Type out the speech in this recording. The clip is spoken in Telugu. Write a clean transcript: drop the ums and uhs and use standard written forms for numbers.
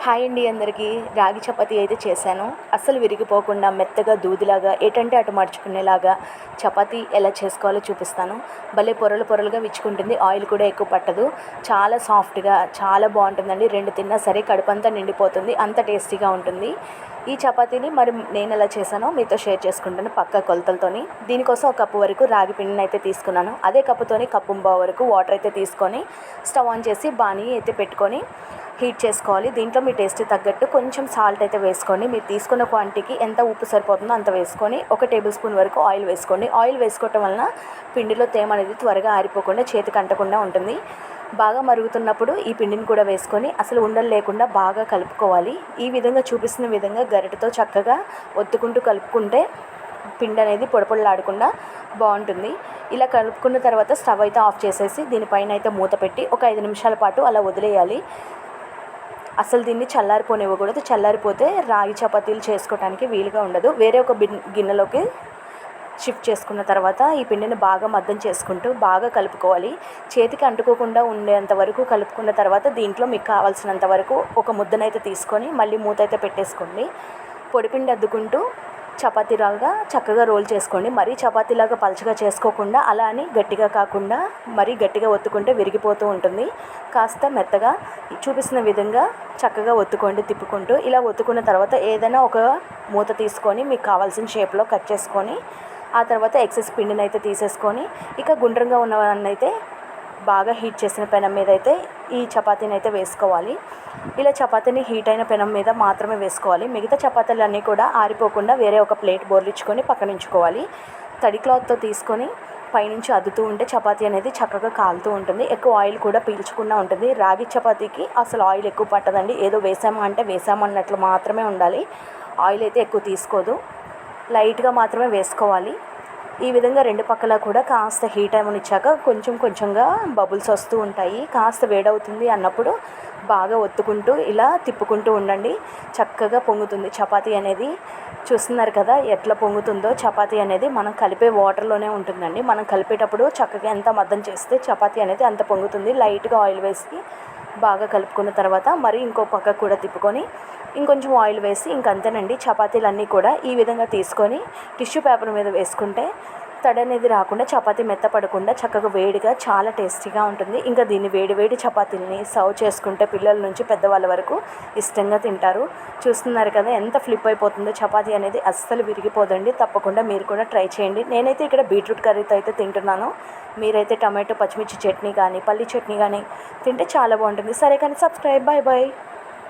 హాయ్ అండి అందరికీ. రాగి చపాతీ అయితే చేశాను. అస్సలు విరిగిపోకుండా మెత్తగా దూదిలాగా ఎటంటే అటు మడుచుకునేలాగా చపాతీ ఎలా చేసుకోవాలో చూపిస్తాను. భలే పొరలు పొరలుగా విచ్చుకుంటుంది. ఆయిల్ కూడా ఎక్కువ పట్టదు. చాలా సాఫ్ట్గా చాలా బాగుంటుందండి. 2 తిన్నా సరే కడుపంతా నిండిపోతుంది. అంత టేస్టీగా ఉంటుంది. ఈ చపాతీని మరి నేను ఎలా చేశానో మీతో షేర్ చేసుకుంటాను పక్కా కొలతలతోని. దీనికోసం ఒక కప్పు వరకు రాగి పిండిని అయితే తీసుకున్నాను. అదే కప్పుతోని కప్పుంబావు వరకు వాటర్ అయితే తీసుకొని స్టవ్ ఆన్ చేసి బాణీ అయితే పెట్టుకొని హీట్ చేసుకోవాలి. దీంట్లో మీ టేస్ట్ తగ్గట్టు కొంచెం సాల్ట్ అయితే వేసుకోండి. మీరు తీసుకున్న క్వాంటిటీకి ఎంత ఉప్పు సరిపోతుందో అంత వేసుకొని 1 టేబుల్ స్పూన్ వరకు ఆయిల్ వేసుకోండి. ఆయిల్ వేసుకోవటం వలన పిండిలో తేమ అనేది త్వరగా ఆరిపోకుండా చేతికి అంటకుండా ఉంటుంది. బాగా మరుగుతున్నప్పుడు ఈ పిండిని కూడా వేసుకొని అసలు ఉండలు లేకుండా బాగా కలుపుకోవాలి. ఈ విధంగా చూపిస్తున్న విధంగా గరిటెతో చక్కగా ఒత్తుకుంటూ కలుపుకుంటే పిండి అనేది పొడపొడలాడకుండా బాగుంటుంది. ఇలా కలుపుకున్న తర్వాత స్టవ్ అయితే ఆఫ్ చేసేసి దీనిపైన అయితే మూత పెట్టి ఒక 5 నిమిషాల పాటు అలా వదిలేయాలి. అసలు దీన్ని చల్లారిపోనివ్వకూడదు. చల్లారిపోతే రాగి చపాతీలు చేసుకోవడానికి వీలుగా ఉండదు. వేరే ఒక గిన్నెలోకి షిఫ్ట్ చేసుకున్న తర్వాత ఈ పిండిని బాగా మద్దం చేసుకుంటూ బాగా కలుపుకోవాలి. చేతికి అంటుకోకుండా ఉండేంత వరకు కలుపుకున్న తర్వాత దీంట్లో మీకు కావాల్సినంత వరకు ఒక ముద్దనైతే తీసుకొని మళ్ళీ మూత అయితే పెట్టేసుకోండి. పొడిపిండి అద్దుకుంటూ చపాతీలాగా చక్కగా రోల్ చేసుకోండి. మరీ చపాతీలాగా పలచగా చేసుకోకుండా అలా అని గట్టిగా కాకుండా మరీ గట్టిగా ఒత్తుకుంటే విరిగిపోతూ ఉంటుంది. కాస్త మెత్తగా చూపిస్తున్న విధంగా చక్కగా ఒత్తుకోండి తిప్పుకుంటూ. ఇలా ఒత్తుకున్న తర్వాత ఏదైనా ఒక మూత తీసుకొని మీకు కావాల్సిన షేప్లో కట్ చేసుకొని ఆ తర్వాత ఎక్సెస్ పిండిని అయితే తీసేసుకొని ఇక గుండ్రంగా ఉన్నవన్నైతే బాగా హీట్ చేసిన పెనం మీద అయితే ఈ చపాతీని అయితే వేసుకోవాలి. ఇలా చపాతీని హీట్ అయిన పెనం మీద మాత్రమే వేసుకోవాలి. మిగతా చపాతీలన్నీ కూడా ఆరిపోకుండా వేరే ఒక ప్లేట్ బోర్లించుకొని పక్కన ఉంచుకోవాలి. తడి క్లాత్తో తీసుకొని పైనుంచి అద్దుతూ ఉంటే చపాతీ అనేది చక్కగా కాలుతూ ఉంటుంది. ఎక్కువ ఆయిల్ కూడా పీల్చకుండా ఉంటుంది. రాగి చపాతీకి అసలు ఆయిల్ ఎక్కువ పట్టదండి. ఏదో వేసామా అంటే వేసామన్నట్లు మాత్రమే ఉండాలి. ఆయిల్ అయితే ఎక్కువ తీసుకోదు. లైట్గా మాత్రమే వేసుకోవాలి. ఈ విధంగా 2 పక్కల కూడా కాస్త హీట్ అవ్వనిచ్చాక కొంచెం కొంచెంగా బబుల్స్ వస్తూ ఉంటాయి. కాస్త వేడవుతుంది అన్నప్పుడు బాగా ఒత్తుకుంటూ ఇలా తిప్పుకుంటూ ఉండండి. చక్కగా పొంగుతుంది చపాతీ అనేది. చూస్తున్నారు కదా ఎట్లా పొంగుతుందో. చపాతీ అనేది మనం కలిపే వాటర్లోనే ఉంటుందండి. మనం కలిపేటప్పుడు చక్కగా ఎంత మద్దం చేస్తే చపాతీ అనేది అంత పొంగుతుంది. లైట్గా ఆయిల్ వేసి బాగా కలుపుకున్న తర్వాత మరి ఇంకో పక్క కూడా తిప్పుకొని ఇంకొంచెం ఆయిల్ వేసి ఇంకంతేనండి. చపాతీలన్నీ కూడా ఈ విధంగా తీసుకొని టిష్యూ పేపర్ మీద వేసుకుంటే తడి అనేది రాకుండా చపాతీ మెత్తపడకుండా చక్కగా వేడిగా చాలా టేస్టీగా ఉంటుంది. ఇంకా దీన్ని వేడి చపాతీలని సర్వ్ చేసుకుంటే పిల్లల నుంచి పెద్దవాళ్ళ వరకు ఇష్టంగా తింటారు. చూస్తున్నారు కదా ఎంత ఫ్లిప్ అయిపోతుందో చపాతీ అనేది. అస్సలు విరిగిపోదండి. తప్పకుండా మీరు కూడా ట్రై చేయండి. నేనైతే ఇక్కడ బీట్రూట్ కర్రీతో అయితే తింటున్నాను. మీరైతే టమాటో పచ్చిమిర్చి చట్నీ కానీ పల్లి చట్నీ కానీ తింటే చాలా బాగుంటుంది. సరే కానీ సబ్స్క్రైబ్. బాయ్.